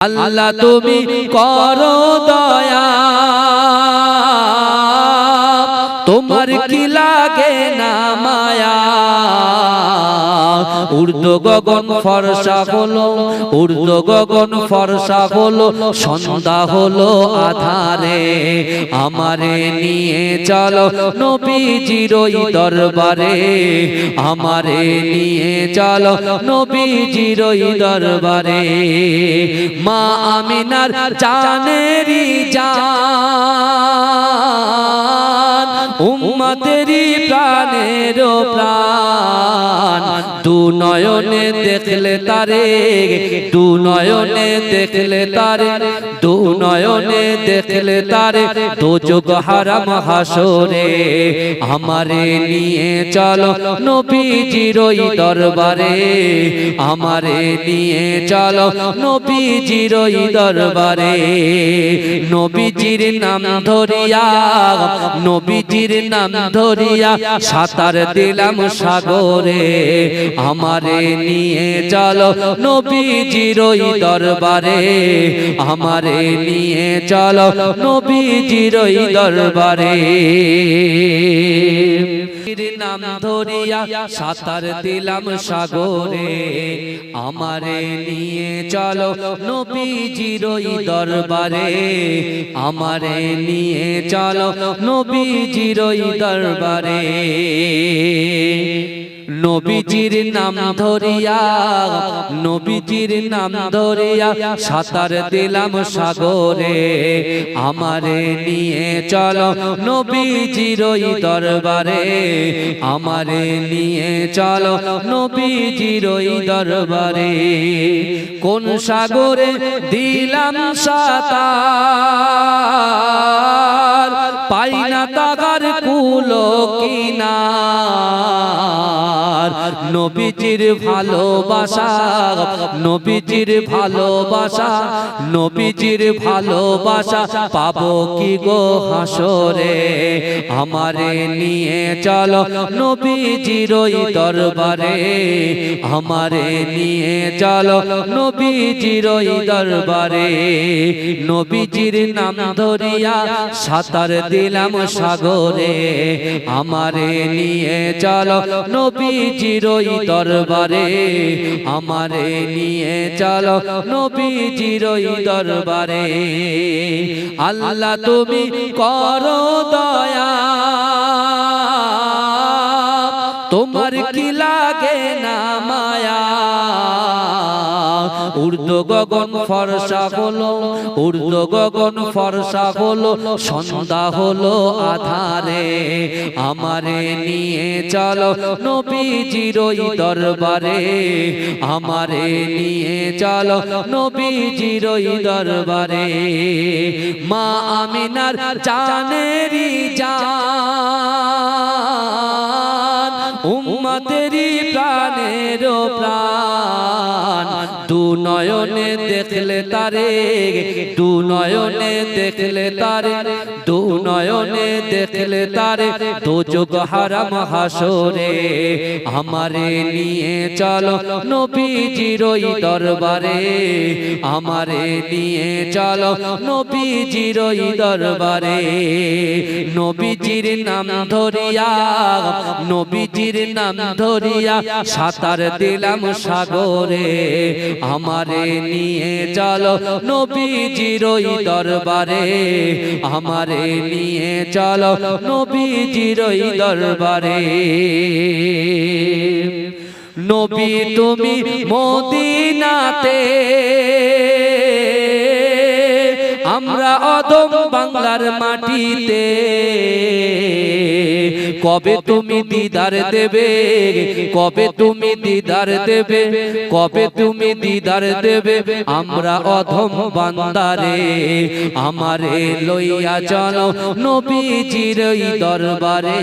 আল্লাহ তুমি করো দয়া, তোমার কি লাগে না মায়া। উর্দু গগন ফর্সা হলো, উর্দু গগন ফর্সা হলো, সন্ধ্যা হলো আধারে। আমারে নিয়ে চলো নবীজির ওই দরবারে, আমারে নিয়ে চলো নবীজির ওই দরবারে। মা আমিনার জানেরি জান, উম্মতেরি প্রাণের প্রাণ। দু নয়নে দেখলে তারে, দু নয়নে দেখলে তারে, দু নয়নে দেখলে তারে, দোজখ হারাম হাসরে। আমারে নিয়ে চলো নবীজির ওই দরবারে, আমারে নিয়ে চলো নবীজির ওই দরবারে। নবীজির নাম ধরিয়া, নবীজির নাম ধরিয়া সাঁতার দিলাম সাগরে। আমারে নিয়ে চলো নবীজির ওই দরবারে, আমারে নিয়ে চলো নবীজির ওই দরবারে। নাম ধরিয়া সাঁতার দিলাম সাগরে, আমারে নিয়ে চলো নবীজির ওই দরবারে, আমারে নিয়ে চলো নবীজির ওই দরবারে। নবীজির নাম ধরিয়া, নবীজির নাম ধরিয়া সাঁতার দিলাম সাগরে। আমারে নিয়ে চলো নবীজির ওই দরবারে, আমারে নিয়ে চলো নবীজির ওই দরবারে। কোন সাগরে দিলাম সাঁতার, পাই না তাগার কুলো কিনার। নবীজির ভালোবাসা, নবীজির ভালোবাসা, নবীজির ভালোবাসা পাবো কি গো হাসরে। আমারে নিয়ে চলো নবীজির ওই দরবারে, আমারে নিয়ে চলো নবীজির ওই দরবারে। নবীজির নাম ধরিয়া সাঁতার দিলাম সাগরে, আমারে নিয়ে চলো নবীজির ওই দরবারে, আমারে নিয়ে চলো নবীজির ওই দরবারে। আল্লাহ তুমি করো দয়া, তোমার কি লাগে না মায়া। উর্দু গগন ফর্সা হলো, উর্দু গগন ফর্সা হলো, সন্ধ্যা হলো আধারে। আমারে নিয়ে চলো নবীজির ওই দরবারে, আমারে নিয়ে চলো নবীজির ওই দরবারে। মা আমিনার জানেরি জান, উম্মতেরি প্রাণের প্রাণ। দু নয়নে দেখলে তারে, দু নয়নে দেখলে তারে, দু নয়নে দেখলে তারে, দোজখ হারাম হাসরে। আমারে নিয়ে চলো নবীজির ওই দরবারে, আমারে নিয়ে চলো নবীজির ওই দরবারে। নবীজির নাম ধরিয়া, নবীজির নাম ধরিয়া সাঁতার দিলাম সাগরে। আমারে নিয়ে চলো নবীজির ওই দরবারে, আমারে নিয়ে চলো নবীজির ওই দরবারে। নবী তুমি মদিনাতে, আমরা অদম বাংলার মাটিতে। কবে তুমি দিদার দেবে, কবে তুমি দিদার দেবে, কবে তুমি দিদার দেবে আমরা অধম বান্দারে। আমারে লইয়া চলো নবীজির ওই দরবারে,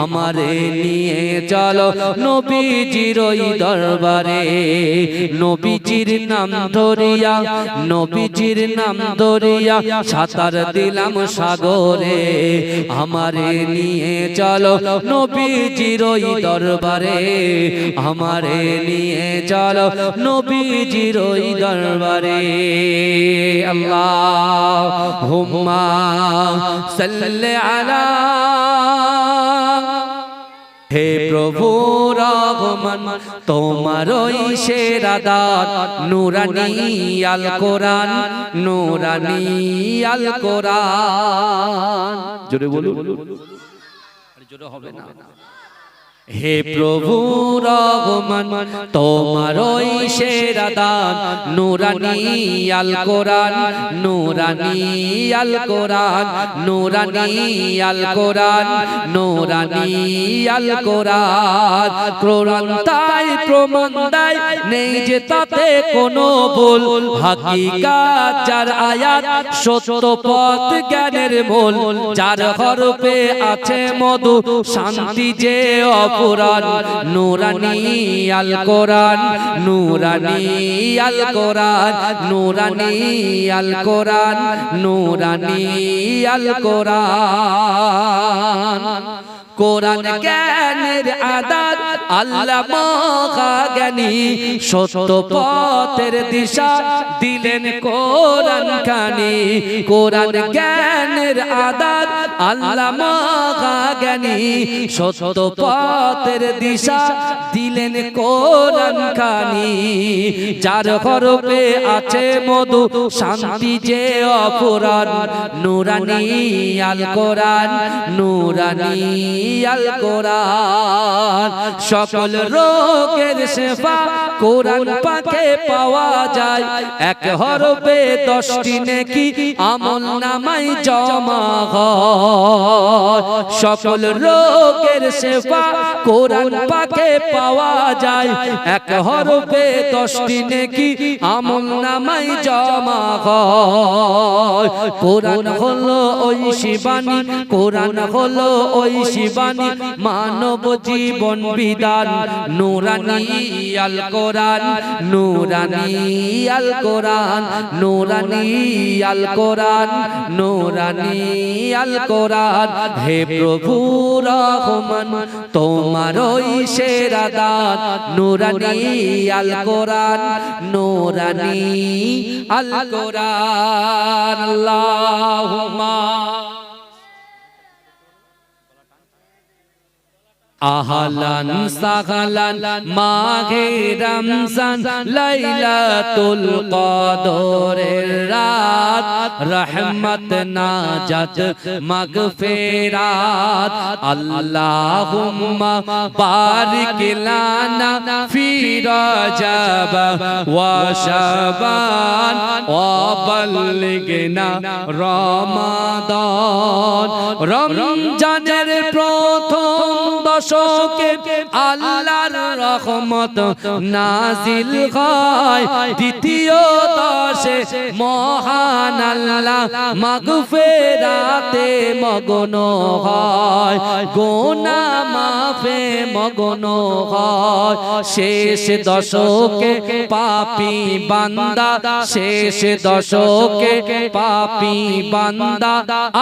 আমারে নিয়ে চলো নবীজির ওই দরবারে। নবীজির নাম ধরিয়া, নবীজির নাম ধরিয়া সাঁতার দিলাম সাগরে। আমারে নিয়ে চলো নবীজির ওই দরবারে আমারে নিয়ে চলো নবীজির ওই দরবারে আল্লাহুম্মা সাল্লি আলা হে প্রভু রহমান তোমার ওই সেরা দান নূরানী আল কোরআন নূরানী আল কোরআন জোরে বলুন জোরে হবে না হে প্রভু রহমান তোমার ওই সেরা দান নূরানী আল কোরআন নূরানী আল কোরআন নূরানী আল কোরআন নূরানী আল কোরআন কোরআন তাই প্রমাণ দেয় নেই যে তাতে কোনো ভুল হাকিকাত যার আয়াত সত্য পথ জ্ঞানের মূল যার হরফে আছে মধু শান্তি যে কোরআন নূরানী আল কোরআন নূরানী আল কোরআন নূরানী আল কোরআন নূরানী আল কোরআন কোরআন জ্ঞানের আদাত আল্লাহ মহা জ্ঞানী সত্য পথের দিশা দিলেন কোরআন খানি কোরআন জ্ঞানের আদাত আল্লাহ মহা জ্ঞানী সত্য পথের দিশা দিলেন কোরআন খানি যার হরফে আছে মধু শান্তি যে অপরাণ নূরানী আল কোরআন নূরানী আল কোরআন সকল রোগের শিফা কোরআন পাকে পাওয়া যায় এক হরফে 10টি নেকি আমলনামায় জমা হয় সকল রোগের শিফা কোরআন পাকে পাওয়া যায় এক হরফে 10টি নেকি আমলনামায় জমা হয় কোরআন হলো ওই শিবানী কোরআন হলো ওই শিবানী মানব জীবন বিধান নূরানী আল কোরআন নূরানী আল কোরআন নূরানী আল কোরআন নূরানী আল কোরআন হে প্রভু রহমান তোমার ওই সেরা দান নূরানী আল কোরআন নূরানী আল কোরআন আল্লাহুম্মা আহলান সাহলান মাঘে রমজান লাইলাতুল কদরের রাত রহমত নাজাত মাগফিরাত আল্লাহুম্মা বারিক লানা ফি রজব ওয়া শাবান ওয়া বাল্লিগনা রমাদান রমজানের প্রথম দশকে আল্লাহর রহমত নাজিল হয় দ্বিতীয় দশে মহান আল্লাহ মাগফিরাতে মগ্ন হয় গুনাহ মাফে মগ্ন হয় শেষ দশকে পাপী বান্দা শেষ দশকে পাপী বান্দা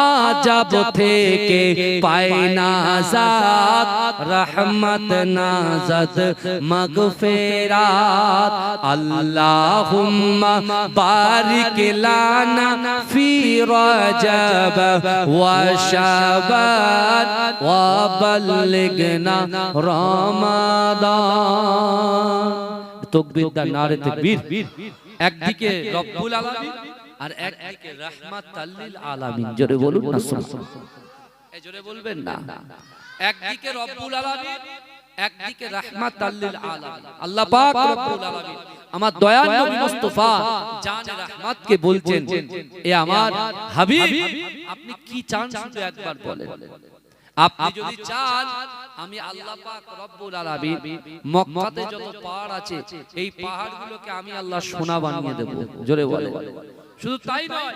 আযাব থেকে পায় নাজাত রহমত নাজাত মাগফিরাত আল্লাহুম্মা বারিক লানা ফি রজব ওয়া শাবান ওয়া বাল্লিগনা রমাদান তাকবীর দা নারে তাকবীর একদিকে রব্বুল আলামিন আর একদিকে রাহমাতাল লিল আলামিন জোরে বলুন না এই জোরে বলবেন না একদিকে রব্বুল আলামিন একদিকে রাহমাতাল লিল আলামিন আল্লাহ পাক রব্বুল আলামিন আমার দয়ার নবী মুস্তাফা জানে রাহমাত কে বলছেন এ আমার হাবিব আপনি কি চান শুধু একবার বলেন আপনি যদি চান আমি আল্লাহ পাক রব্বুল আলামিন মক্কাতে যত পাহাড় আছে এই পাহাড়গুলোকে আমি আল্লাহ সোনা বানিয়ে দেব জোরে বলেন শুধু তাই নয়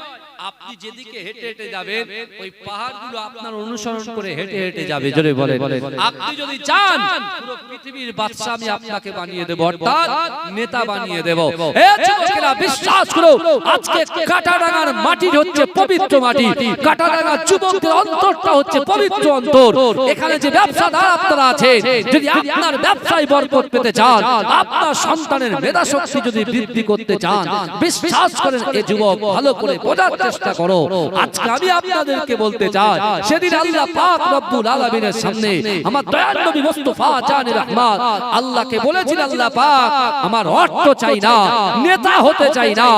আপনি যেদিকে হেঁটে হেঁটে যাবেন ওই পাহাড়গুলো আপনার অনুসরণ করে হেঁটে হেঁটে যাবে। জোরে বলেন। আপনি যদি চান পুরো পৃথিবীর বাদশা আমি আপনাকে বানিয়ে দেব, অর্থাৎ নেতা বানিয়ে দেব। এ যুবকেরা বিশ্বাস করো, আজকে কাটারাঙ্গার মাটি হচ্ছে পবিত্র মাটি। কাটারাঙ্গা যুবকদের অন্তরটা হচ্ছে পবিত্র অন্তর। এখানে যে ব্যবসাদার আপনারা আছেন, যদি আপনার ব্যবসায় বরকত পেতে চান, আপনার সন্তানের মেধা শক্তি যদি বৃদ্ধি করতে চান, বিশ্বাস করেন এ যুবক ভালো করে বোঝার চেষ্টা করো। আজকে আমি আপনাদেরকে বলতে চাই, সেদিন আল্লাহ পাক রব্বুল আলামিনের সামনে আমার দয়াল নবী মুস্তাফা জানে রহমত আল্লাহকে বলেছিলেন, আল্লাহ পাক আমার অর্থ চাই না, নেতা হতে চাই না,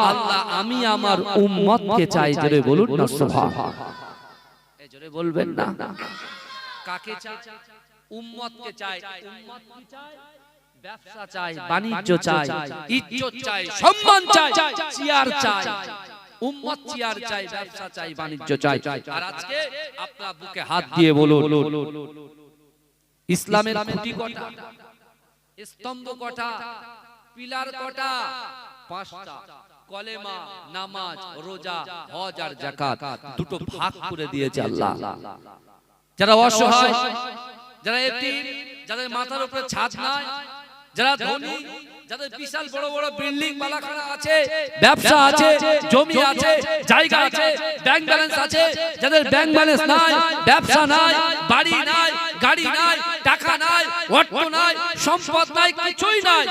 আল্লাহ আমি আমার উম্মতকে চাই। জোরে বলুন না সুবহানাল্লাহ। এই জোরে বলবেন না। কাকে চাই? উম্মতকে চাই। উম্মত কি চাই? ব্যবসা চাই, বাণিজ্য চাই, ইজ্জত চাই, সম্মান চাই, চেয়ার চাই। উম্মত চেয়ার চাই, ব্যবসা চাই, বাণিজ্য চাই। আর আজকে আপনার বুকে হাত দিয়ে বলুন, ইসলামের খুঁটি কটা, স্তম্ভ কটা, পিলার কটা? 5টা। কলেমা, নামাজ, রোজা, হজ আর যাকাত। দুটো ভাগ করে দিয়েছে আল্লাহ। যারা অসহায়, যারা এতিম, যাদের মাথার উপরে ছাদ নাই, যারা ধনী, যাদের বিশাল বড় বড় বিল্ডিং বালাখানা আছে, ব্যবসা আছে, জমি আছে, জায়গা আছে, ব্যাংক ব্যালেন্স আছে, যাদের ব্যাংক ব্যালেন্স নাই, ব্যবসা নাই, বাড়ি নাই, গাড়ি নাই, টাকা নাই, অর্থ নাই, সম্পদ নাই, কিছুই নাই,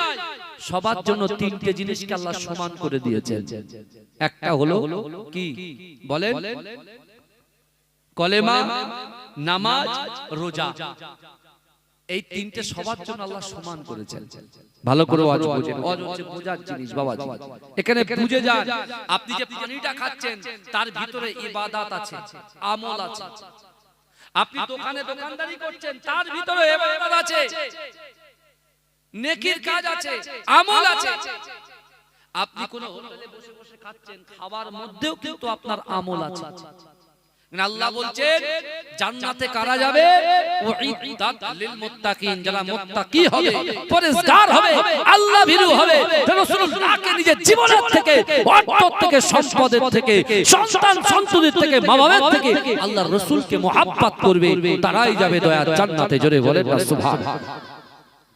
সবার জন্য 3টে জিনিসকে আল্লাহ সমান করে দিয়েছেন। একটা হলো কি বলেন? কলেমা, নামাজ, রোজা। এই 3টে সবার জন্য আল্লাহ সমান করেছেন। ভালো করে ওয়াজ বুঝেন। ওয়াজ হচ্ছে বোঝার জিনিস বাবাজি। এখানে বুঝে যান, আপনি যে পানিটা খাচ্ছেন তার ভিতরে ইবাদত আছে, আমল আছে। আপনি দোকানে দোকানদারি করছেন, তার ভিতরে ইবাদত আছে, নেকির কাজ আছে, আমল আছে। আপনি কোন হোটেলে বসে বসে খাচ্ছেন, খাবার মধ্যেও কিন্তু আপনার আমল আছে। আল্লাহ বলছেন জান্নাতে কারা যাবে? উইদ্দাত লিল মুত্তাকিন, যারা মুত্তাকি হবে, পরেজগার হবে, আল্লাহ ভীরু হবে, রাসূলুল্লাহকে নিজের জীবনের থেকে, অর্থ থেকে, সম্পদের থেকে, সন্তান সন্ততির থেকে, মা-বাবার থেকে আল্লাহর রাসূলকে মুহাব্বত করবে, তারাই যাবে দয়ার জান্নাতে। জোরে বলেন না সুবহানাল্লাহ।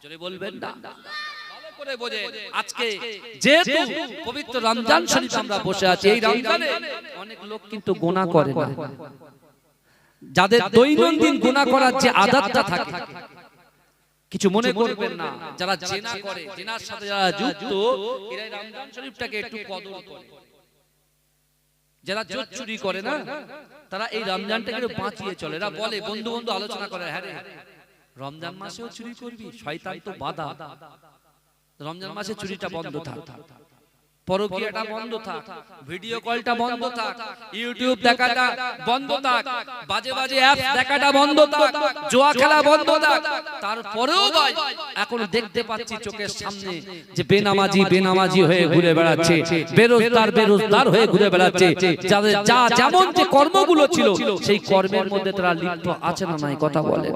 জোরে বলবেন না। করে বোঝে। আজকে যেহেতু পবিত্র রমজান শরীফ আমরা বসে আছি, এই রমজানে অনেক লোক কিন্তু গুনাহ করে না। যাদের দৈনন্দিন গুনাহ করার যে আদতটা থাকে, কিছু মনে করবেন না, যারা জিনা করে, জিনার সাথে যারা যুক্ত, এরা রমজান শরীফটাকে একটু কদর করে। যারা জোর চুরি করে না, তারা এই রমজানটাকে একটু বাঁচিয়ে চলে। এরা বলে, বন্ধু বন্ধু আলোচনা করে, হ্যাঁ রে রমজান মাসেও চুরি করবি, শয়তান তো বাধা। রমজান মাসে চুরিটা বন্ধ থাক, পরকীয়াটা বন্ধ থাক, ভিডিও কলটা বন্ধ থাক, ইউটিউব দেখাটা বন্ধ থাক, বাজে বাজে অ্যাপ দেখাটা বন্ধ থাক, জুয়া খেলা বন্ধ থাক। তারপরেও ভাই এখন দেখতে পাচ্ছি চোখের সামনে যে বেনামাজি হয়ে ঘুরে বেড়াচ্ছে, বেরোজগার হয়ে ঘুরে বেড়াচ্ছে। যাদের যা যেমন যে কর্মগুলো ছিল সেই কর্মের মধ্যে তারা লিপ্ত আছে না নাই? কথা বলে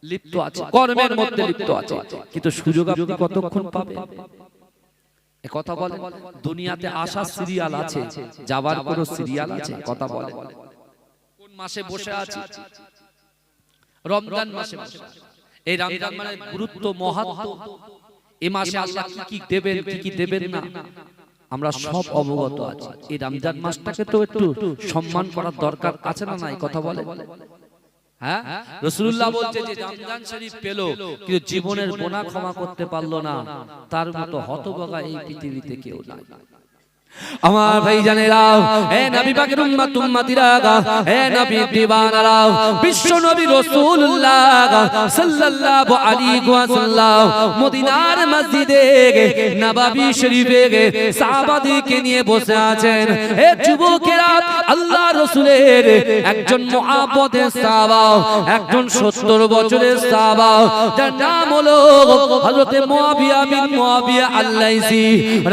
লিপ্ত আছে, কর্মের মধ্যে লিপ্ত আছে, কিন্তু সুযোগ আপনি কতক্ষণ পাবেন? কথা বলে দুনিয়াতে আসার সিরিয়াল আছে, যাবার কোনো সিরিয়াল আছে? কথা বলে কোন মাসে বসে আছি? রমজান মাসে। এই রমজান মানে গুরুত্ব, মাহাত্ম্য। এই মাসে আল্লাহ কি দেবেন, কি দেবেন না আমরা সব অবগত আছি। এই রমজান মাসটাকে তো একটু সম্মান করার দরকার আছে না নাই? কথা বলে। হ্যাঁ, রাসূলুল্লাহ বলছে যে রমজান শরীফ পেল কিন্তু জীবনের গুনাহ ক্ষমা করতে পারলো না, তার মতো হতভাগা এই পৃথিবীতে কেউ নাই। আমার ভাইজানেরা, হে নবী পাকের উম্মত উম্মতিরা, হে নবী দিওয়ানারা, বিশ্ব নবী রাসূলুল্লাহ সাল্লাল্লাহু আলাইহি ওয়াসাল্লাম মদিনার মসজিদে নববী শরীফে সাহাবাদেরকে নিয়ে বসে আছেন। হে যুবকেরা, আল্লাহ রাসূলের একজন মুআব্বতের সাহাবা, একজন 70 বছরের সাহাবা, যার নাম হলো হযরত মুআবিয়া বিন মুআবিয়া আল-লাইসি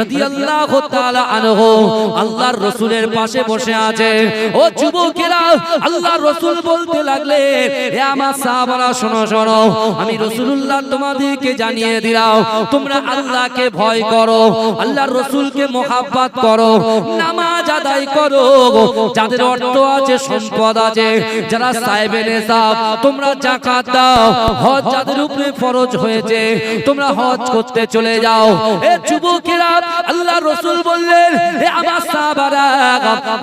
রাদিয়াল্লাহু তাআলা আনহু আনহু আল্লাহর রাসূলের পাশে বসে আছে। ও যুবকেরা, আল্লাহর রাসূল বলতে লাগলেন, হে আমার সাহাবারা শোনো শোনো, আমি রাসূলুল্লাহ তোমাদেরকে জানিয়ে দিলাম, তোমরা আল্লাহকে ভয় করো, আল্লাহর রাসূলকে মহব্বত করো, নামাজ আদায় করো, যাদের অর্থ আছে সম্পদ আছে, যারা সাহেবে নেশাব, তোমরা যাকাত দাও, হজ যাদের উপরে ফরজ হয়েছে তোমরা হজ করতে চলে যাও। এ যুবকেরা, আল্লাহর রাসূল বললেন, হে আমার সাহাবারা,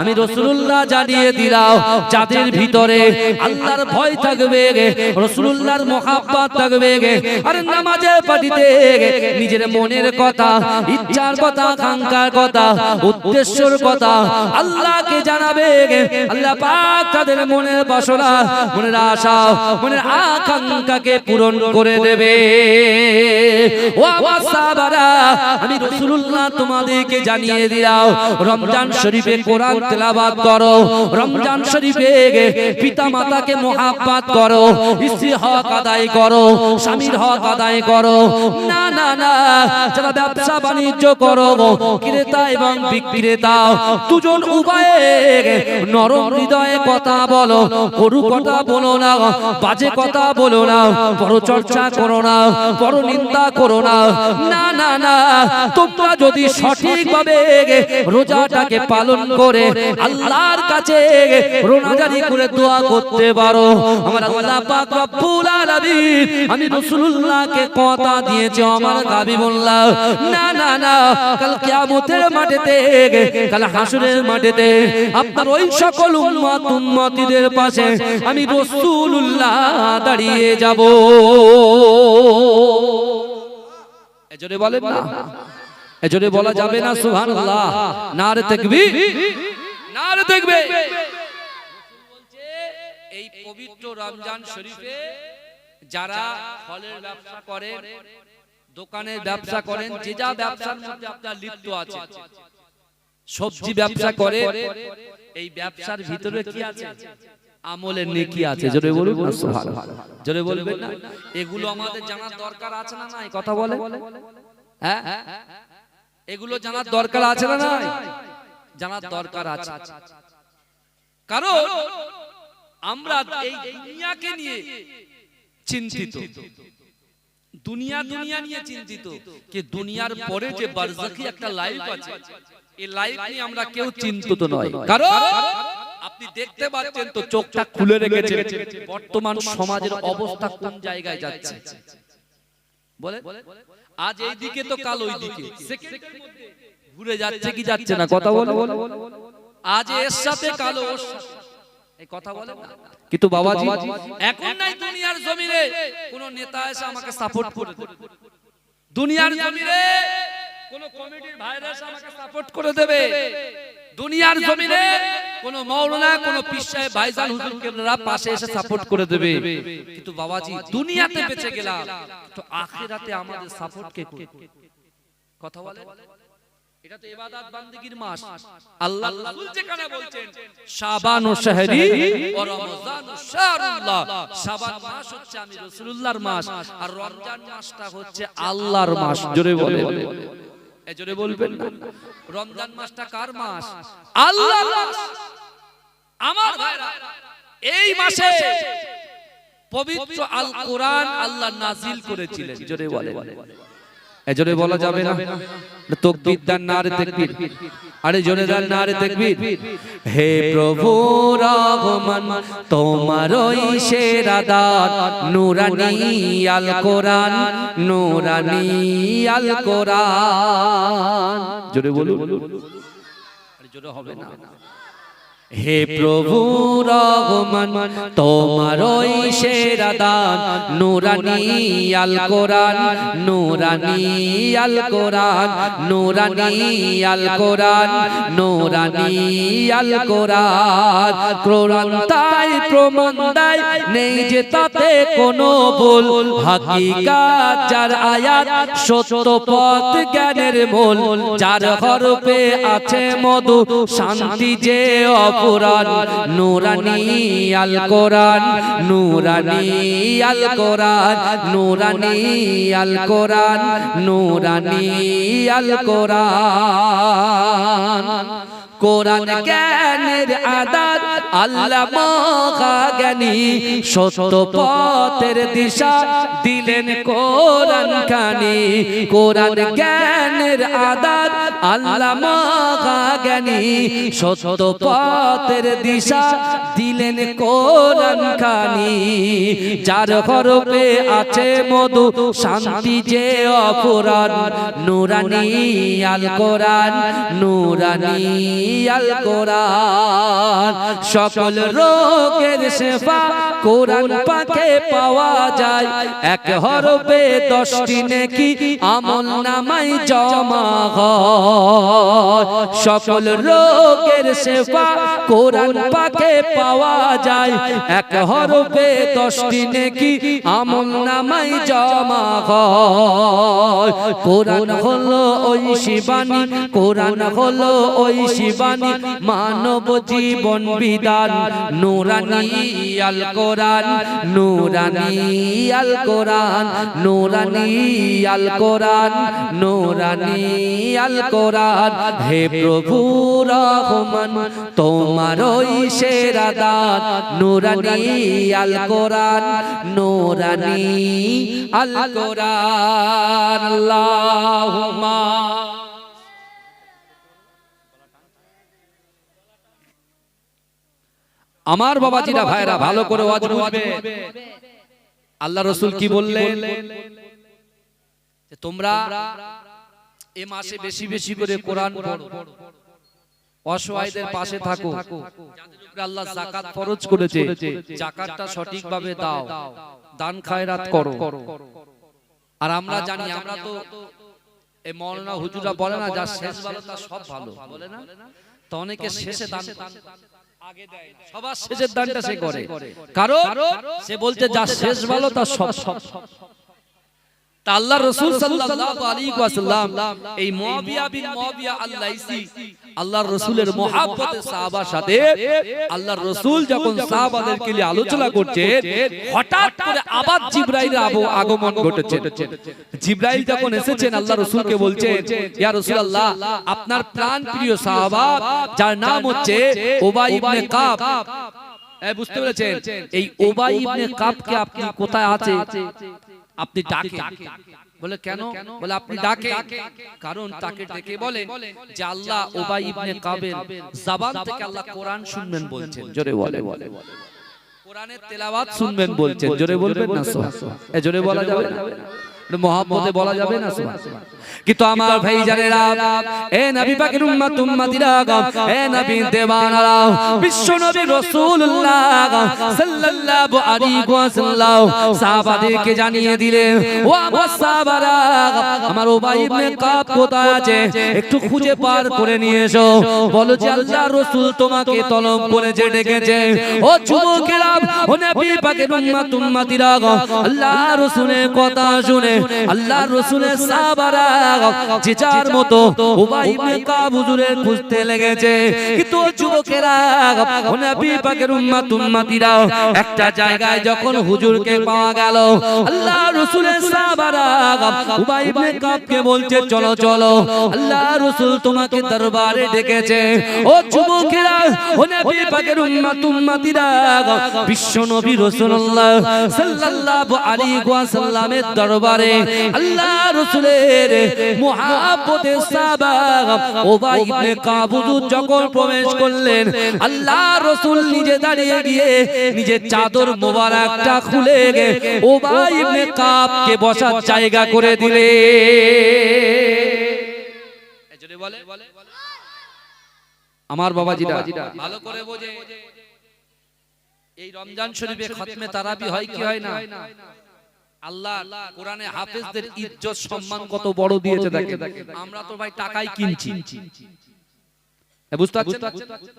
আমি রাসূলুল্লাহ জানিয়ে দিলাম, যাদের ভিতরে আল্লাহর ভয় থাকবে, রাসূলুল্লাহর মহব্বত থাকবে, আর নামাজে পাঠিতে নিজের মনের কথা, ইচ্ছার কথা, আকাঙ্ক্ষার কথা, উদ্দেশ্যের কথা আল্লাহকে জানাবে, আল্লাহ পাক তাদের মনের বাসনা, মনের আশা, মনের আকাঙ্ক্ষাকে পূরণ করে দেবে। ও আমার সাহাবারা, আমি রাসূলুল্লাহ তোমাদেরকে জানিয়ে দিলাম, রমজান শরীফে কোরআন তেলাওয়াত করো, রমজান শরীফে পিতা মাতাকে মহব্বত করো, স্ত্রীর হক আদায় করো, স্বামীর হক আদায় করো। না না না, যারা ব্যবসা বাণিজ্য করো, ক্রেতা এবং বিক্রেতা দুজন উভয়ে নরম হৃদয়ে কথা বলো, গরু কথা বলো না, বাজে কথা বলো না, পরচর্চা করো না, পরনিন্দা করো না। না না না, তোমরা যদি সঠিকভাবে রোজাটাকে পালন করে আল্লাহর কাছে রোনাজারি করে দোয়া করতে পারো, আমার আল্লাহ পাক রব্বুল আলামিন, আমি রাসূলুল্লাহকে কথা দিয়েছি, আমার হাবিবুল্লাহ, না না না, কাল কিয়ামতের মাঠেতে, কাল হাসরের মাঠেতে আপনার ওই সকল উম্মত উম্মতিদের পাশে আমি রাসূলুল্লাহ দাঁড়িয়ে যাব। এজন্য বলেন না, এজন্য বলা যাবে না সুবহানাল্লাহ, নারে তাকবীর, নারে তাকবীর। বলছে এই পবিত্র রমজান শরীফে যারা ফলের ব্যবসা করেন, দোকানের ব্যবসা করেন, যে যা ব্যবসার মধ্যে আপনার লিপ্ত আছে, সবজি ব্যবসা করে, এই ব্যবসার ভিতরে কি আছে? আমলের নেকি আছে। জোরে বলুন না সুবহানাল্লাহ, জোরে বলবেন না। এগুলো আমাদের জানার দরকার আছে না নাই? কথা বলে, হ্যাঁ, এগুলো জানার দরকার আছে না নাই? জানার দরকার আছে, কারণ আমরা এই দুনিয়াকে নিয়ে চিন্তিত, দুনিয়া দুনিয়া নিয়ে চিন্তিত, কি দুনিয়ার পরে যে বারজাখি একটা লাইফ আছে, এই লাইফ নিয়ে আমরা কেউ চিন্তিত নয়। কারণ আপনি দেখতে পাচ্ছেন তো, চোখটা খুলে রেখেছেন, বর্তমান সমাজের অবস্থা কোন জায়গায় যাচ্ছে। বলে আজ এই দিকে তো কাল ওই দিকে, সেকেন্ডের মধ্যে ঘুরে যাচ্ছে কি যাচ্ছে না? কথা বলে, আজ এর সাথে কাল ওর সাথে, এই কথা বলে। কিন্তু বাবাজি, এখন নাই দুনিয়ার জমিনে কোন নেতা এসে আমাকে সাপোর্ট করে দেবে, দুনিয়ার জমিনে কোন কমিটির ভাইরা এসে আমাকে সাপোর্ট করে দেবে, দুনিয়ার জমিনে কোন মাওলানা, কোন পীর সাহেব, ভাইজান, হুজুর কেবলারা পাশে এসে সাপোর্ট করে দেবে। কিন্তু বাবাজি, দুনিয়াতে বেঁচে গেলাম, তো আখিরাতে আমাদের সাপোর্ট কে করবে? কথা বলে, এটা তো ইবাদত বান্দেগীর মাস। আল্লাহ রাসূল যেখানে বলছেন শাবান ও শাহরি ও রমজান ও শাহরুল্লাহ, শাবান মাস হচ্ছে আমি রাসূলুল্লাহর মাস, আর রমজান মাসটা হচ্ছে আল্লাহর মাস। জোরে বলে, এই জোরে বলবেন না, রমজান মাসটা কার মাস? আল্লাহর মাস। আমার ভাইরা, এই মাসে পবিত্র আল কোরআন আল্লাহ নাজিল করেছিলেন। জোরে বলে, এজন্য বলা যাবে না, তাকবীর দান, নারে তাকবীর, আরে জোরে দান, নারে তাকবীর। হে প্রভু রহমান, তোমারই সেরা দান, নূরানী আল কোরআন, নূরানী আল কোরআন। জোরে বলুন, আরে জোরে হবে না। হে প্রভু রহমান, তোমারই সেরা দান, নূরানী আল কোরআন, নূরানী আল কোরআন, নূরানী আল কোরআন, নূরানী আল কোরআন। কোরআন তাই প্রমাণ দেয়, নেই যে তাতে কোনো ভুল, হাকিকাত যার আয়াত, সত্য পথ জ্ঞানের মূল, যার হরফে আছে মধু, শান্তি যে অফুরান নুরানি আল কোরআন নুরানি আল কোরআন নুরানি আল কোরআন নুরানি আল কোরআন কোরআন জ্ঞানের আদাত আল্লামা জ্ঞানী সত্য পথের দিশা দিলেন কোরআন খানি কোরআন জ্ঞানের আদাত আল্লামা জ্ঞানী সত্য পথের দিশা দিলেন কোরআন খানি যার হরফে আছে মধু শান্তি যে অফুরান নুরানি আল কোরআন নুরানি আল কোরআন সকল রোগের শিফা কোরআন পাকে পাওয়া যায় এক হরফে 10টি নেকি আমলনামায় জমা হয় সকল রোগের শিফা কোরআন পাকে পাওয়া যায় এক হরফে 10টি নেকি আমলনামায় জমা হয় কোরআন হলো ওই শিবানী কোরআন হলো ওই শিবানী মানব জীবন বিধান নুরানি আল কোরআন নুরানি আল কোরআন নুরানি আল কোরআন নুরানি আল কোরআন হে প্রভু রহমান তোমার ওই সেরা দান নুরানি আল কোরআন নুরানি আল কোরআন আল্লাহুম্মা আমার বাবাজিরা ভাইরা ভালো করে ওয়াজ বুঝবে আল্লাহ রাসূল কি বললেন যে তোমরা এই মাসে বেশি বেশি করে কোরআন পড়ো অসহায়দের পাশে থাকো যাদের উপরে আল্লাহ যাকাত ফরজ করেছে যাকাতটা সঠিকভাবে দাও দান খায়রাত করো আর আমরা জানি আমরা তো এই মাওলানা হুজুররা বলে না যা শেষ ভালো তা সব ভালো বলে না তো অনেকে শেষে দান আগে দেয় সবার শেষের দানটা সে করে কারণ সে বলতে যা শেষ ভালো তা সব তা আল্লাহ রাসূল সাল্লাল্লাহু আলাইহি ওয়াসাল্লাম এই মুআবিয়া বিন মুআবিয়া আল-লাইসি আল্লাহর রাসূলের মুহাব্বতে সাহাবার সাথে আল্লাহর রাসূল যখন সাহাবাদেরকে নিয়ে আলোচনা করছেন হঠাৎ করে আবার জিবরাইলের আগমন ঘটেছে জিবরাইল যখন এসেছেন আল্লাহর রাসূলকে বলছেন ইয়া রাসূলুল্লাহ আপনার প্রাণপ্রিয় সাহাবা যার নাম হচ্ছে উবাই ইবনে কাব বুঝতে পেরেছেন এই উবাই ইবনে কাবকে আপনি কোথায় আছে আপনি ডাকেন বলে কেন বলে আপনি ডাকেন কারণ তাকে ডেকে বলে যে আল্লাহ উবাই ইবনে কাবের জবান থেকে আল্লাহ কোরআন শুনবেন বলছেন জোরে বলে কোরআনের তেলাওয়াত শুনবেন বলছেন জোরে বলবেন না সুবহানাল্লাহ জোরে বলা যাবে না মোহাম্মদে বলা যাবে না সুবহানাল্লাহ কিন্তু আমার ভাই জানেরা এ নবী পাকের উম্মত উম্মতিরা এ নবী দেওয়ানারা বিশ্ব নবী রাসূলুল্লাহ সাল্লাল্লাহু আলাইহি ওয়াসাল্লাম সাহাবাদেরকে জানিয়ে দিলেন ও আমার সাহাবারা আমার উবাই ইবনে কাব কোথায় আছে একটু খুঁজে পার করে নিয়ে এসো বলো যে আল্লাহর রাসূল তোমাকে তলব করেছে ডেকেছে ও যুবকেরা ও নবী পাকের উম্মত উম্মতিরা আল্লাহর রাসূলের কথা শুনে আল্লাহর রাসূলের সাহাবারা যে যার মতো উবাই ইবনে কাব হুজুরের খুঁজতে লেগেছে কিন্তু যুবকেরা ও নবী পাকের উম্মত উম্মতিরা একটা জায়গায় যখন হুজুরকে পাওয়া গেল আল্লাহর রাসূলের সাহাবারা উবাই ইবনে কাবকে বলছে চলো চলো আল্লাহর রাসূল তোমাকে দরবারে ডেকেছে ও যুবকেরা ও নবী পাকের উম্মত উম্মতিরা বিশ্ব নবী রাসূলুল্লাহ সাল্লাল্লাহু আলাইহি ওয়াসাল্লামের দরবারে আল্লাহর রাসূলের মুহাব্বতে সাহাবা উবাই ইবনে কাব হুজুর যখন প্রবেশ করলেন আল্লাহর রাসূল নিজে দাঁড়িয়ে গিয়ে নিজের চাদর মোবারকটা খুলে উবাই ইবনে কাবকে বসার জায়গা করে দিলেন জোরে বলে আমার বাবাজিরা ভালো করে বোঝে এই রমজান শরীফে খতমে তারাবি হয় কি হয় না আল্লাহ কোরআনে হাফেজদের ইজ্জত সম্মান কত বড় দিয়েছে দেখেন আমরা তো ভাই টাকায় কিনছি বুঝতে পারছেন?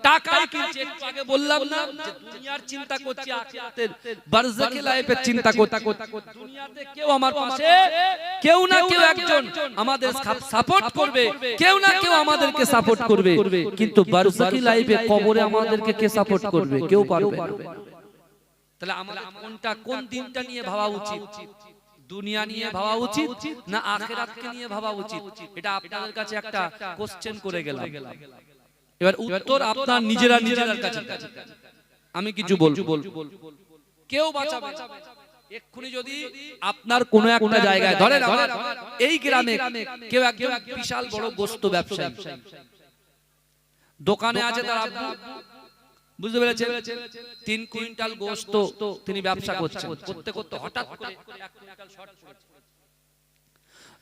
টাকাই কিনছে। একটু আগে বললাম না যে দুনিয়ার চিন্তা করছি, আখিরাতের বারজাখি লাইফের চিন্তা করছি। দুনিয়াতে কেউ আমার পাশে, কেউ না কেউ একজন আমাদের সাপোর্ট করবে, কেউ না কেউ আমাদেরকে সাপোর্ট করবে, কিন্তু বারজাখি লাইফে কবরে আমাদেরকে কে সাপোর্ট করবে? কেউ পারবে না। তাহলে আমাদের কোনটা, কোন দিনটা নিয়ে ভাবা উচিত? দুনিয়া নিয়ে ভাবা উচিত না আখিরাতকে নিয়ে ভাবা উচিত? এটা আপনাদের কাছে একটা কোশ্চেন করে গেলাম। এবার উত্তর আপনার নিজের কাছে। আমি কিছু বলবো, কেউ বাঁচাবে এক্ষুনি। যদি আপনার কোন একটা জায়গায় ধরেন এই গ্রামে কেউ একজন বিশাল বড় গোশত ব্যবসায়ী, দোকানে আছে তার আব্বু, বুঝতে পেরেছেন, 3 কুইন্টাল গোশত তিনি ব্যবসা করছেন, করতে করতে হঠাৎ করে 1 কুইন্টাল শর্ট পড়েছে।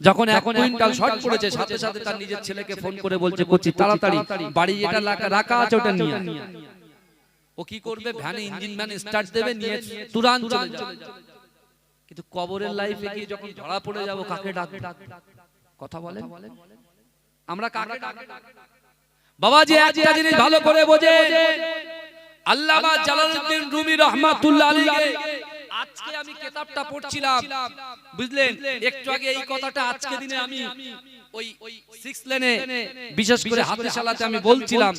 যখন 1 কুইন্টাল শর্ট পড়েছে, সাথে সাথে তার নিজের ছেলেকে ফোন করে বলছে, কোচি তাড়াতাড়ি বাড়ি যেটা রাখা আছে ওটা নিয়ে। ও কি করবে? ভ্যানে ইঞ্জিন ভ্যান স্টার্ট দেবে, নিয়ে তুরান চলে যাবে। কিন্তু কবরের লাইফে গিয়ে যখন ধরা পড়ে যাব, কাকে ডাকবে? কথা বলেন, আমরা কাকে ডাকব? বাবাজি একটা জিনিস ভালো করে বোঝেন, আল্লামা জালালউদ্দিন রুমি রাহমাতুল্লাহ আলাইহি, আজকে আমি কিতাবটা পড়ছিলাম, বুঝলেন, একটু আগে এই কথাটা আজকে দিনে আমি ওই 6 লেনে বিশেষ করে হাদিসালাতে আমি বলছিলাম,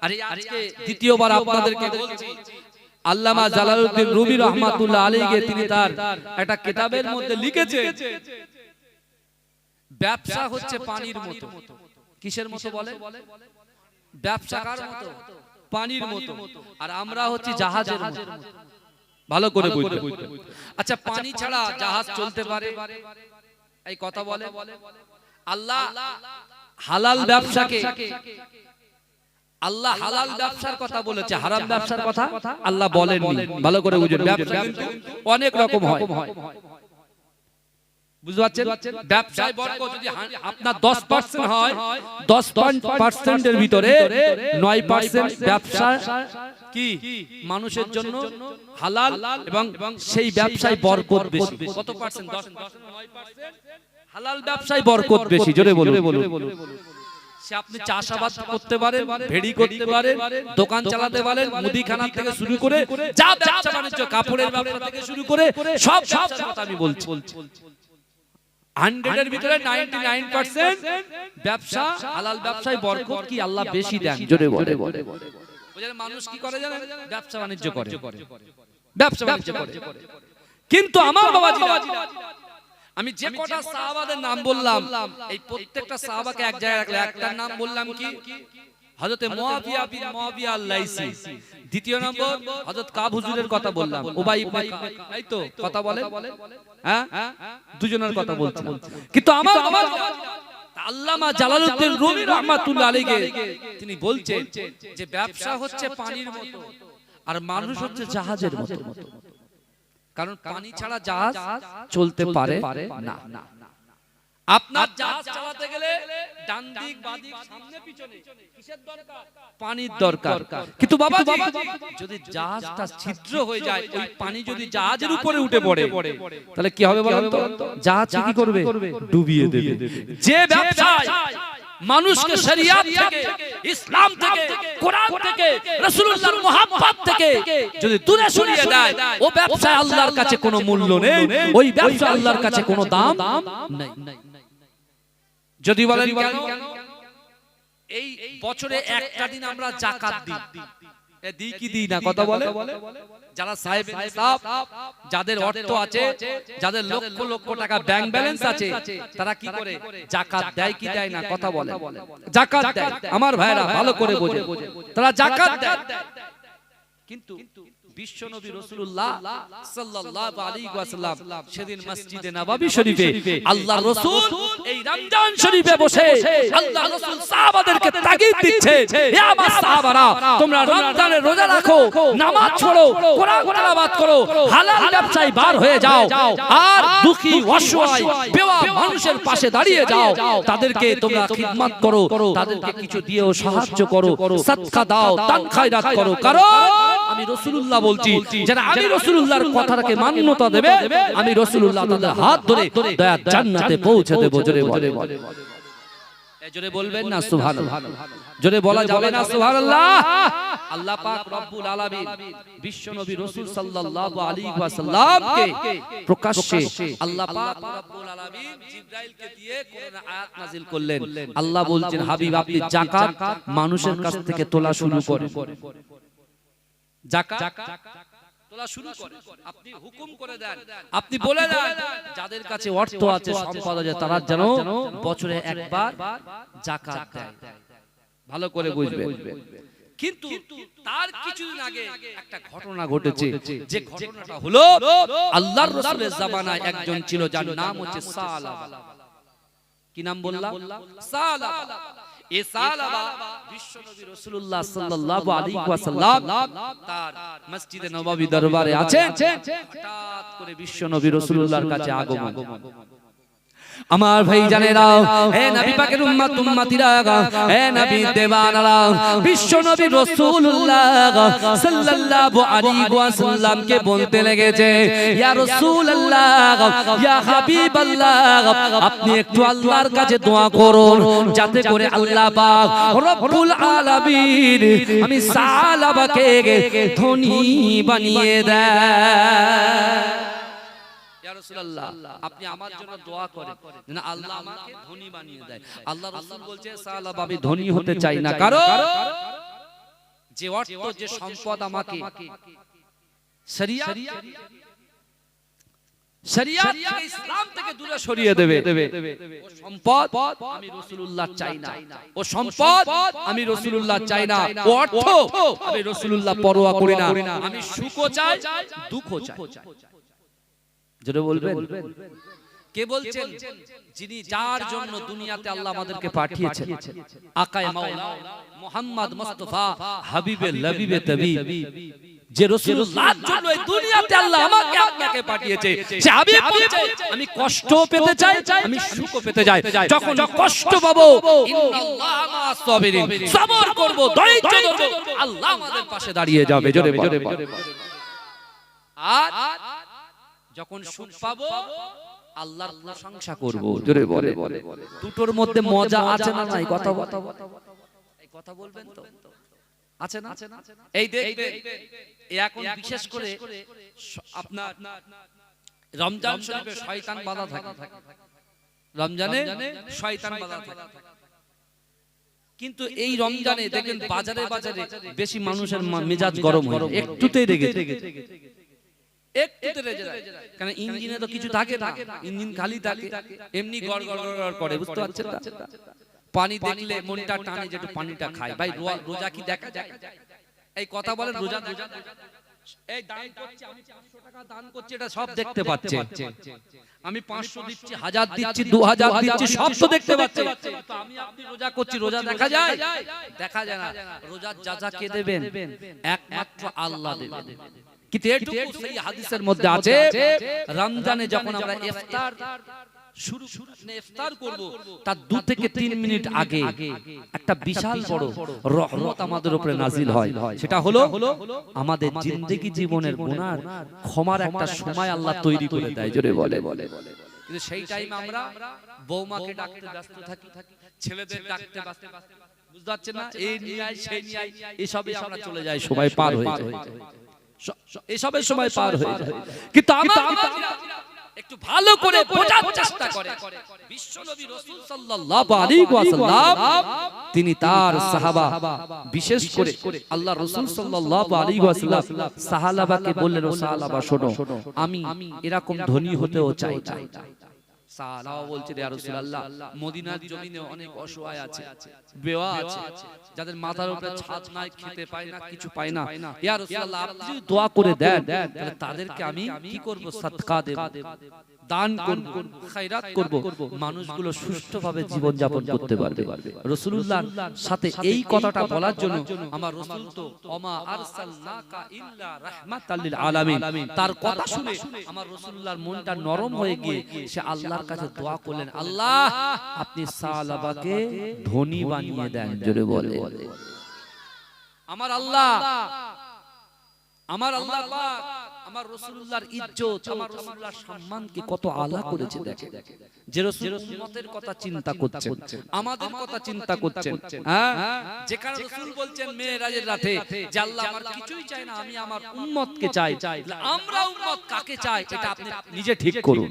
আর আজকে দ্বিতীয়বার আপনাদেরকে বলছি। আল্লামা জালালউদ্দিন রুমি রাহমাতুল্লাহ আলাইহি তিনি তার একটা কিতাবের মধ্যে লিখেছে, ব্যবসা হচ্ছে পানির মতো। কিসের মতো বলে? ব্যবসা কার মতো? পানির মতো। আর আমরা হচ্ছে জাহাজের মতো। ভালো করে বুঝতে। আচ্ছা, পানি ছাড়া জাহাজ চলতে পারে? এই কথা বলে। আল্লাহ হালাল ব্যবসাকে, আল্লাহ হালাল ব্যবসার কথা বলেছে, হারাম ব্যবসার কথা আল্লাহ বলেননি। ভালো করে বুঝুন, ব্যবসা কিন্তু অনেক রকম হয়। বুঝতে পারছেন? ব্যবসায় বরকত যদি আপনার 10% হয়, 10% এর ভিতরে 9% ব্যবসা কি মানুষের জন্য হালাল, এবং সেই ব্যবসায় বরকত বেশি। কত পার্সেন্ট? 9% হালাল ব্যবসায় বরকত বেশি। জোরে বলুন। সে আপনি চাষাবাদ করতে পারেন, ভেড়ি করতে পারেন, দোকান চালাতে পারেন, মুদিখানা থেকে শুরু করে যা ব্যবসা বাণিজ্য, কাপড়ের ব্যবসা থেকে শুরু করে সব কথা আমি বলছি। 100 এর ভিতরে 99% ব্যবসা হালাল ব্যবসায় বরকত কি আল্লাহ বেশি দেন। জোরে বলে। বুঝলেন? মানুষ কি করে জানেন? ব্যবসা বাণিজ্য করে, ব্যবসা বাণিজ্য করে। কিন্তু আমার বাবাজিরা, আমি যে কটা সাহাবাদের নাম বললাম, এই প্রত্যেকটা সাহাবাকে এক জায়গায় রাখলে একটার নাম বললাম কি? হযরতে মুয়াবিয়া বিন মুয়াবিয়া আল-লাইসি। দ্বিতীয় নম্বর হযরত কাব হুজুরের কথা বললাম, উবাই ইবনে কাব। তাই তো কথা বলে, হ্যাঁ, দুজনের কথা বলছি। কিন্তু আমার আল্লামা জালালউদ্দিন রুমি রাহমাতুল্লাহ আলাইহি তিনি বলছেন যে ব্যবসা হচ্ছে পানির মতো আর মানুষ হচ্ছে জাহাজের মতো। কারণ পানি ছাড়া জাহাজ চলতে পারে না। আপনার জাহাজ চালাতে গেলে ডান দিক বাঁ দিক সামনে পিছনে কিসের দরকার? পানির দরকার। কিন্তু বাবাজি যদি জাহাজটা ছিদ্র হয়ে যায়, ওই পানি যদি জাহাজের উপরে উঠে পড়ে, তাহলে কি হবে বলেন তো? জাহাজ কি করবে? ডুবিয়ে দেবে। যে ব্যবসায় মানুষকে শরিয়ত থেকে, ইসলাম থেকে, কোরআন থেকে, রাসূলুল্লাহর মুহাব্বত থেকে যদি দূরে সরিয়ে দেয়, ও ব্যবসায় আল্লাহর কাছে কোনো মূল্য নেই, ওই ব্যবসা আল্লাহর কাছে কোনো দাম নেই। যদি বলেন কেন? এই বছরে একটা দিন আমরা যাকাত দিই, দিই কি দিই না? কথা বলে। যারা সাহেব নিসাব, যাদের অর্থ আছে, যাদের লক্ষ লক্ষ টাকা ব্যাংক ব্যালেন্স আছে, তারা কি করে? যাকাত দেয় কি দেয় না? কথা বলে। যাকাত দেয়। আমার ভাইরা ভালো করে বোঝে, তারা যাকাত দেয়। কিন্তু বিশ্বনবী রাসূলুল্লাহ সাল্লাল্লাহু আলাইহি ওয়াসাল্লাম সেদিন মসজিদে নববী শরীফে আল্লাহর রাসূল এই রমজান শরীফে বসে আল্লাহর রাসূল সাহাবাদেরকে তাগিদ দিচ্ছে, হে আমার সাহাবারা, তোমরা রমজানের রোজা রাখো, নামাজ পড়ো, কোরআন তেলাওয়াত করো, হালাল ব্যবসায় বার হয়ে যাও, আর দুঃখী অসহায় বেওয়া মানুষের পাশে দাঁড়িয়ে যাও, তাদেরকে তোমরা খিদমত করো, তাদেরকে কিছু দিয়েও সাহায্য করো, সাদকা দাও, দান খায়রাত করো। কারণ আমি রাসূলুল্লাহ বলছি, যারা আমি রাসূলুল্লাহর কথাটাকে মান্যতা দেবে, আমি রাসূলুল্লাহ তাদের হাত ধরে দয়া জান্নাতে পৌঁছে দেব। জোরে বলে। জোরে বলবেন না সুবহানাল্লাহ, জোরে বলা যাবে না সুবহানাল্লাহ। আল্লাহ পাক রব্বুল আলামিন বিশ্ব নবী রাসূল সাল্লাল্লাহু আলাইহি ওয়াসাল্লামকে প্রকাশ্যে আল্লাহ পাক রব্বুল আলামিন জিবরাইলকে দিয়ে কোরআন আয়াত নাযিল করলেন। আল্লাহ বলছেন হাবিব আপনি যাকাত মানুষের কাছ থেকে তোলা শুরু করেন, যাকাত তোলা শুরু করেন, আপনি হুকুম করে দেন, আপনি বলে দেন যাদের কাছে অর্থ আছে সম্পদ আছে তারা যেন বছরে একবার যাকাত দেয়। ভালো করে বুঝবেন। কিন্তু তার কিছুদিন আগে একটা ঘটনা ঘটেছে, যে ঘটনাটা হলো আল্লাহর রাসূলের জামানায় একজন ছিল যার নাম হচ্ছে সালাবা। কি নাম বললাম? সালাবা। এই সালাবা বিশ্বনবী রাসূলুল্লাহ সাল্লাল্লাহু আলাইহি ওয়াসাল্লাম তার মসজিদে নববী দরবারে আছেন, হঠাৎ করে বিশ্বনবী রাসূলুল্লাহর কাছে আগমন। আমার ভাই জানেরা, হে নবী পাকের উম্মত উম্মতিরা, হে নবী দেওয়ানারা, বিশ্ব নবী রাসূলুল্লাহ সাল্লাল্লাহু আলাইহি ওয়াসাল্লামকে বলতে লেগেছে, ইয়া রাসূলুল্লাহ, ইয়া হাবিবাল্লাহ, আপনি একটু আল্লাহর কাছে দোয়া করুন যাতে করে আল্লাহ পাক রব্বুল আলামিন আমি সালাবাকে ধনী বানিয়ে দেয়। আপনি আমার জন্য দোয়া করেন যেন আল্লাহ আমাকে ধনী বানিয়ে দেয়। আল্লাহ রাসূল বলছে সালাবা আমি ধনী হতে চাই না, কারণ যে অর্থ যে সম্পদ আমাকে শরিয়ত থেকে ইসলাম থেকে দূরে সরিয়ে দেবে, ও সম্পদ আমি রাসূলুল্লাহ চাই না, ও সম্পদ আমি রাসূলুল্লাহ চাই না, ও অর্থ আমি রাসূলুল্লাহ পরোয়া করি না, আমি সুখও চাই দুঃখও চাই। জোরে বলবেন। কে বলছেন? যিনি যার জন্য দুনিয়াতে আল্লাহ আমাদেরকে পাঠিয়েছেন, আকায়ে মাওলা মুহাম্মদ মুস্তাফা হাবিবে লবিবে তাবিব, যে রাসূলুল্লাহর জন্য এই দুনিয়াতে আল্লাহ আমাকে আপনাকে পাঠিয়েছে। সে হাবিব বলছে আমি কষ্ট পেতে চাই, আমি সুখও পেতে চাই। যখন কষ্ট পাবো ইন্নাল্লাহ মা'আস সাবিরিন, সবর করব, ধৈর্য ধরব, আল্লাহ আমাদের পাশে দাঁড়িয়ে যাবে। জোরে বলে। আর যখন সুখ পাবো আল্লাহর প্রশংসা করব। জোরে বলে। দুটোর মধ্যে মজা আছে না নাই? কথা এই কথা বলবেন তো, আছে না? এই দেখবে এখন বিশেষ করে আপনার রমজান শরীফে শয়তান বাধা থাকে, রমজানে শয়তান বাধা থাকে, কিন্তু এই রমজানে দেখেন বাজারে বাজারে বেশি মানুষের মেজাজ গরম হয়, একটুতেই রেগে একটুতে রেগে যায়। কারণ ইঞ্জিনে তো কিছু থাকে না, ইঞ্জিন খালি থাকে, এমনি গড় গড় গড় করে, বুঝতে পারছেন না? পানি দেখলে মনটা টানে যে একটু পানিটা খায়। ভাই রোজা কি দেখা যায়? এই কথা বলেন, রোজা এই দান করছি, আমি 500 টাকা দান করছি, এটা সব দেখতে পাচ্ছে। আমি 500 দিচ্ছি, 1000 দিচ্ছি, 2000 দিচ্ছি, সব তো দেখতে পাচ্ছে। তো আমি আপনি রোজা করছি, রোজা দেখা যায়? দেখা যায় না। রোজার যাজা কে দেবেন? একমাত্র আল্লাহ দেবেন। কিন্তু এটুকু সেই হাদিসের মধ্যে আছে, রমজানে যখন আমরা ইফতার শুরু ইফতার করব তার 2 থেকে 3 মিনিট আগে একটা বিশাল বড় রহমত আমাদের উপরে নাজিল হয়। সেটা হলো আমাদের জিন্দেগি জীবনের গুনাহ ক্ষমার একটা সময় আল্লাহ তৈরি করে দেয়। জোরে বলে। কিন্তু সেই টাইমে আমরা বৌমাকে ডাকতে ব্যস্ত থাকি, ছেলেদের ডাকতে ব্যস্ত, বুঝতে পারছেন না? এই নিয়ে আয় সেই নিয়ে আয়, এসবে আমরা চলে যাই, সময় পার হয়ে যায়, এসবের সময় পার হয়ে যায়। কিন্তু একটু ভালো করে বোঝার চেষ্টা করে, বিশ্বনবী রাসূল সাল্লাল্লাহু আলাইহি ওয়াসাল্লাম তিনি তার সাহাবা, বিশেষ করে আল্লাহ রাসূল সাল্লাল্লাহু আলাইহি ওয়াসাল্লাম সাহাবাকে বললেন, ও সাহাবা শোনো, আমি এরকম ধনী হতেও চাই। সাহাবা বলছে, ইয়া রাসূলুল্লাহ, মদিনার জমিনে অনেক অসহায় আছে, বেওয়া আছে, যাদের মাথার উপরে ছাদ নাই, খেতে পায় না, কিছু পায় না। ইয়া রাসূলুল্লাহ, আপনি যদি দোয়া করে দেন তাহলে তাদেরকে আমি কি করব? সাদকা দেব, দান করব, খায়রাত করব, মানুষগুলো সুষ্ঠুভাবে জীবন যাপন করতে পারবে। রাসূলুল্লাহর সাথে এই কথাটা বলার জন্য আমার রাসূল তো ওমা আরসালনাকা ইল্লা রাহমাতাল লিল আলামিন, তার কথা শুনে আমার রাসূলুল্লাহর মনটা নরম হয়ে গিয়ে সে আল্লাহর কাছে দোয়া করলেন, আল্লাহ আপনি সাহাবাকে ধনী বানিয়ে দেন। জোরে বলে। আমার আল্লাহ পাক আমার রাসূলুল্লাহর ইজ্জত, আমার রাসূলুল্লাহর সম্মানকে কত আলা করেছে দেখে। যে রাসূল উম্মতের কথা চিন্তা করছেন, আমাদের কথা চিন্তা করছেন। হ্যাঁ, যেখানে রাসূল বলছেন মেরাজের রাতে যে আল্লাহ আমার কিছুই চাই না, আমি আমার উম্মতকে চাই। আমরা উম্মত কাকে চাই এটা আপনি নিজে ঠিক করুন,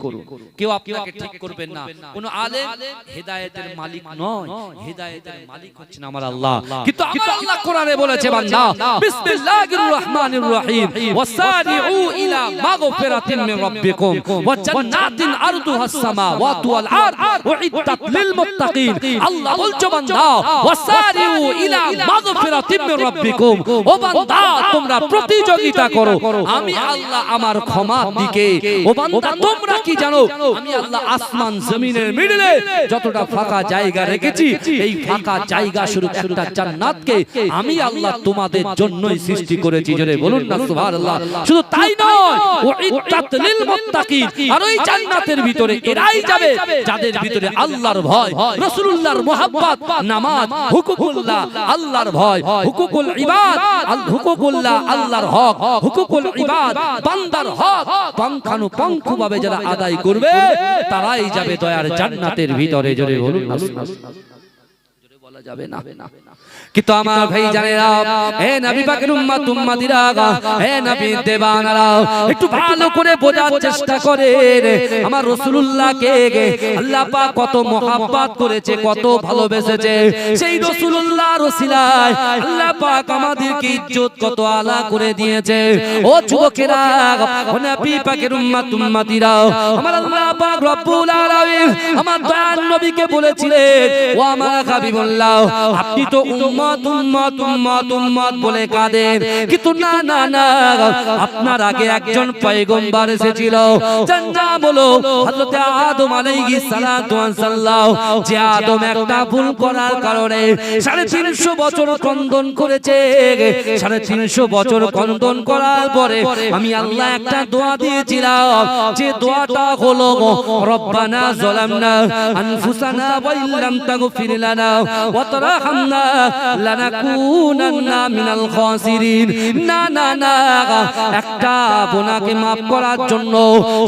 কেউ আপনাকে ঠিক করবেন না। কোন আলেম হেদায়েতের মালিক নয়, হেদায়েতের মালিক হচ্ছেন আমার আল্লাহ। কিন্তু আমার আল্লাহ কোরআনে বলেছে বান্দা বিসমিল্লাহির রহমানির রহিম ওয়াসারিউ ইলা মাগফিরাতিন মির রাব্বিকুম ওয়া জান্নাতিন আরদুহাস সামাওয়াতু ওয়াল আরদ উইদ্দাত লিল মুত্তাকিন। আল্লাহ বলছে বান্দা ওয়াসারিউ ইলা মাগফিরাতিন মির রাব্বিকুম, ও বান্দা তোমরা প্রতিযোগিতা করো আমি আল্লাহ আমার ক্ষমার দিকে। ও বান্দা তোমরা কি জানো আমি আল্লাহ আসমান জমিনের মিডলে যতটা ফাঁকা জায়গা রেখেছি, এই ফাঁকা জায়গা শুধু একটা জান্নাতকে আমি আল্লাহ তোমাদের জন্যই সৃষ্টি করেছি। জোরে বলুন না সুবহানাল্লাহ। শুধু তাই নয়, উইদ্দাত লিল মুত্তাকিন, আর ওই জান্নাতের ভিতরে এরাই যাবে যাদের ভিতরে আল্লাহর ভয়, রাসূলুল্লাহর মুহাব্বত, নামাজ, হুকুকুল্লাহ আল্লাহর ভয়, হুকুকুল ইবাদ হুকুকুল্লাহ আল্লাহর হক, হুকুকুল ইবাদ বান্দার হক পঙ্খানুপঙ্খভাবে যারা আদায় করবে তারাই যাবে দয়ার জান্নাতের ভিতরে। জোরে বলুন না জোরে বলা যাবে না। কিন্তু আমার ভাই জানেরা, হে নবী পাকের উম্মত উম্মতিরা, হে নবী দেবানারা, একটু ভালো করে বোঝার চেষ্টা করেন আমার রাসূলুল্লাহকে আল্লাহ পাক কত মহব্বত করেছে, কত ভালোবেসেছে। সেই রাসূলুল্লাহর ওসিলায় আল্লাহ পাক আমাদেরকে ইজ্জত কত আলা করে দিয়েছে। ও যুবকেরা, ও নবী পাকের উম্মত উম্মতিরা, আমার আল্লাহ পাক রব্বুল আলামিন আমার দয়ার নবীকে বলেছিলেন ও আমার হাবিবুল্লাহ আপনি তো উম্মত উম্মত উম্মত উম্মত বলে কাঁদেন, কিন্তু না না না, আপনার আগে একজন পয়গম্বর এসেছিল, যার নাম হলো হযরত আদম আলাইহিস সালাতু ওয়াস সালাম। যে আদম একটা ভুল করার কারণে 350 বছর ক্রন্দন করেছে। 350 বছর ক্রন্দন করার পরে আমি আল্লাহ একটা দোয়া দিয়েছিলাম, যে দোয়াটা হলো রব্বানা যালামনা আনফুসানা ওয়া ইল্লাম তাগফির লানা ওয়া তারহামনা লানাকুনান্না মিনাল খাসিরিন। না না না, একটা গুনাহকে maaf করার জন্য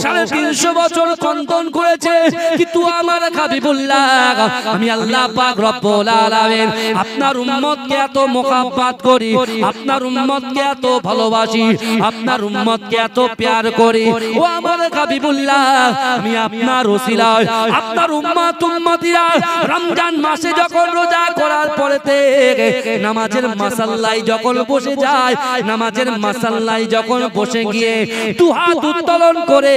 350 বছর ক্রন্দন করেছে। কিন্তু আমার হাবিবুল্লাহ আমি আল্লাহ পাক রব্বুল আলামিন আপনার উম্মতকে এত মোহাব্বত করি, আপনার উম্মতকে এত ভালোবাসি, আপনার উম্মতকে এত প্যার করি। ও আমার হাবিবুল্লাহ আমি আপনার ওসিলায় আপনার উম্মত উম্মতিরা রমজান মাসে যখন রোজা করার পরেতে নামাজের মাসাল্লায় যখন বসে যায়, নামাজের মাসাল্লায় যখন বসে গিয়ে দু হাত উত্তোলন করে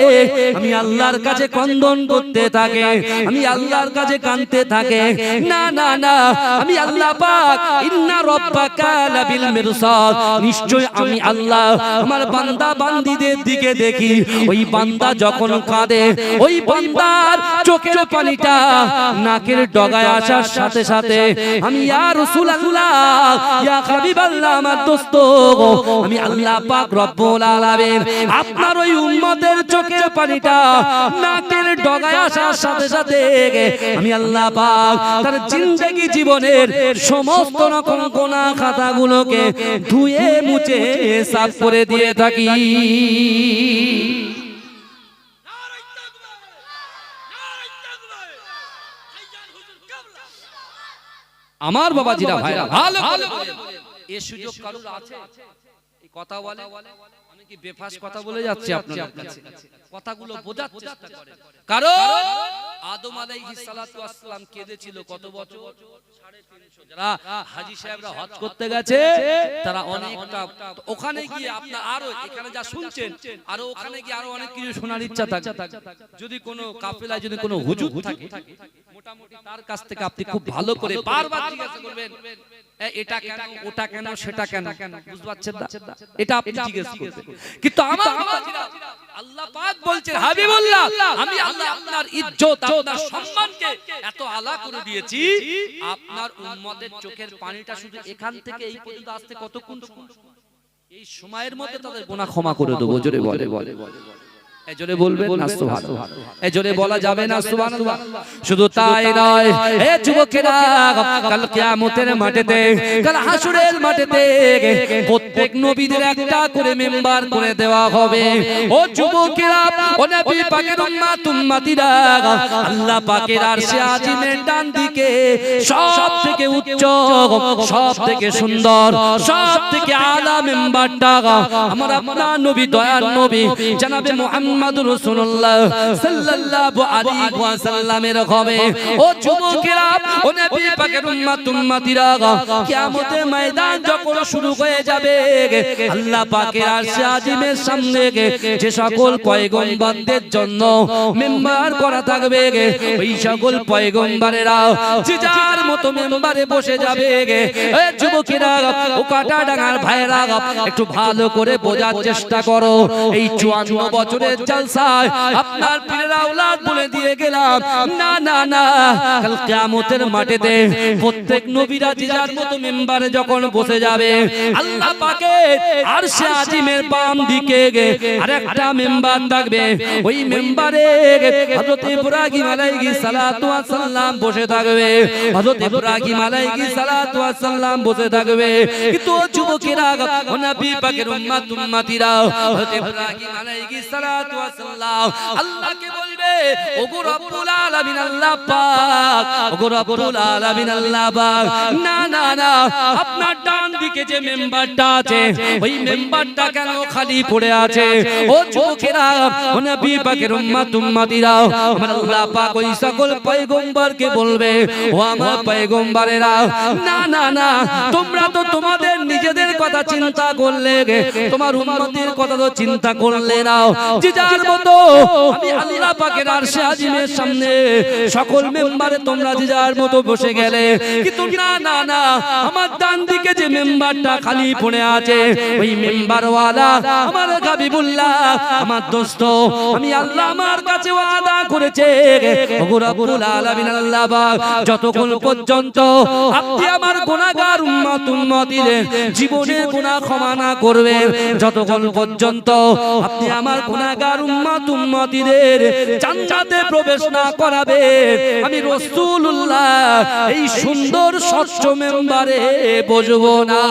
আমি আল্লাহর কাছে ক্রন্দন করতে থাকে, আমি আল্লাহর কাছে কাঁদতে থাকে। না না না, আমি আল্লাহ পাক ইন্না রাব্বাকা লাবিল মিরসাদ, নিশ্চয় আমি আল্লাহ আমার বান্দা বান্দীদের দিকে দেখি। ওই বান্দা যখন কাঁদে, ওই বান্দার চোখের পানিটা নাকের ডগায় আসার সাথে সাথে আমি ইয়া রাসূলুল্লাহ ইয়া হাবিবাল্লাহ আমার দোস্ত আমি আল্লাহ পাক রব্বুল আলামিন আপনার ওই উম্মতের চোখের পানিটা নাকের ডগায় আসার সাথে সাথে আমি আল্লাহ পাক তার জিন্দেগি জীবনের সমস্ত রকম গুনাহ খাতাগুলোকে ধুয়ে মুছে সাফ করে দিয়ে থাকি। আমার বাবাজিরা ভাইরা ভালো ভালো এই সুযোগ কারুর আছে এই কথা বলে, আমি কি বেফাস কথা বলে যাচ্ছি আপনাদের কাছে? কথাগুলো বোঝার চেষ্টা করেন। কারণ আদম আলাইহিস সালাতু ওয়াস সালাম কেঁদেছিল কত বছর? 350। যারা হাজী সাহেবরা হজ করতে গেছে তারা অনেকটা ওখানে গিয়ে আপনার আরো এখানে যা শুনছেন আরো ওখানে গিয়ে আরো অনেক কিছু শোনার ইচ্ছা থাকে। যদি কোনো কাফেলায় যদি কোনো হুজুর থাকে মোটামুটি তার কাছ থেকে আপনি খুব ভালো করে বারবার জিজ্ঞাসা করবেন এটা কেন, ওটা কেন, সেটা কেন, বুঝতে পারছেন না? এটা আপনি জিজ্ঞেস করবেন। কিন্তু আমার বাবাজিরা আল্লাহ পাক বলছেন হাবিবুল্লাহ আমি আল্লাহ আপনার ইজ্জত আপনার সম্মানকে এত আলা করে দিয়েছি, আপনার উম্মতের চোখের পানিটা শুধু এখান থেকে এই পর্যন্ত আসতে কতক্ষণ সময়? এই সময়ের মধ্যে তাদের গুনাহ ক্ষমা করে দেব। জোরে বলে বলে এজরে বলবেন না সুবহানাল্লাহ, এজরে বলা যাবে না সুবহানাল্লাহ। শুধু তাই নয়, এ যুবকেরা, কাল কিয়ামতের মাঠেতে, কাল হাসরের মাঠেতে প্রত্যেক নবীদের একটা করে মেম্বার করে দেওয়া হবে। ও যুবকেরা, ও নবী পাকের উম্মত উম্মতিরা, আল্লাহ পাকের আরশে আজিমের ডান দিকে সবথেকে উচ্চ, সবথেকে সুন্দর, সবথেকে আলা মেম্বারটা আমার আপনার নবী, দয়ার নবী জনাবে মুহাম্মদুর রাসূলুল্লাহ সাল্লাল্লাহু আলাইহি ওয়াসাল্লামের হবে। ও যুবকেরা, ও নবী পাকের উম্মত উম্মতিরা, কিয়ামতের ময়দান যখন শুরু হয়ে যাবে, আল্লাহ পাকের আরশে আজিমের সামনে যে সকল পয়গম্বরদের জন্য মেম্বার করা থাকবে, ওই সকল পয়গম্বরেরা যে যার মতো মেম্বারে বসে যাবে। এ যুবকেরা, ও কাটাডাঙ্গার ভাইরা, একটু ভালো করে বোঝার চেষ্টা করো। এই 54 বছরের জলসায় আপনার পীরের আওলাদ বলে দিয়ে গেলাম, না না না, কাল কিয়ামতের মাঠেতে প্রত্যেক নবীরা যে যার মতো মেম্বারে যখন বসে যাবে, আল্লাহ পাকের আরশে আজিমের বাম দিকে আরেকটা মেম্বার থাকবে। ওই মেম্বারে হযরত ইব্রাহিম আলাইহিস সালাতু ওয়াস সালাম বসে থাকবে। হযরত ইব্রাহিম আলাইহিস সালাতু ওয়াস সালাম বসে থাকবে। কিন্তু যুবকেরা, ও নবী পাকের উম্মত উম্মতিরা, হযরত ইব্রাহিম আলাইহিস সালাতু ওয়াস সালাম আল্লাহকে বলবে, ওগো রব্বুল আলামিন আল্লাহ পাক, ওগো রব্বুল আলামিন আল্লাহ পাক, না না না, আপনার ডান দিকে যে মেম্বারটা আছে, ওই মেম্বারটা কেন খালি পড়ে আছে? ও যুবকেরা, ও নবী পাকের উম্মত উম্মতিরা, আমার আল্লাহ পাক ওই সকল পয়গম্বরকে বলবে, ও আমার পয়গম্বরেরা, না না না, তোমরা তো তোমাদের নিজেদের কথা চিন্তা করলে, তোমার উম্মতের কথা তো চিন্তা করলে না। যে যার মতো আমি আল্লাহ পাকের আরশে আজিমের সামনে সকল মেম্বারে তোমরা যে যার মতো বসে গেলে, কিন্তু না না না, আমার ডান দিকে যে মেম্বারটা খালি পড়ে আছে, ওই মেম্বারওয়ালা আমার হাবিবুল্লাহ, আমার দোস্ত, আমি আল্লাহ আমার কাছে ওয়াদা করেছে, ওগো রব্বুল আলামিন আল্লাহ পাক, যতক্ষণ পর্যন্ত আপনি আমার গুনাহগার উম্মত উম্মতিদের জীবনের গুনাহ ক্ষমা না করবেন, যতক্ষণ পর্যন্ত আপনি আমার গুনাহগার উম্মত উম্মতিদের জান্নাতে প্রবেশ না করাবেন, আমি রাসূলুল্লাহ এই সুন্দর স্বচ্ছ মেম্বারে বসবো না।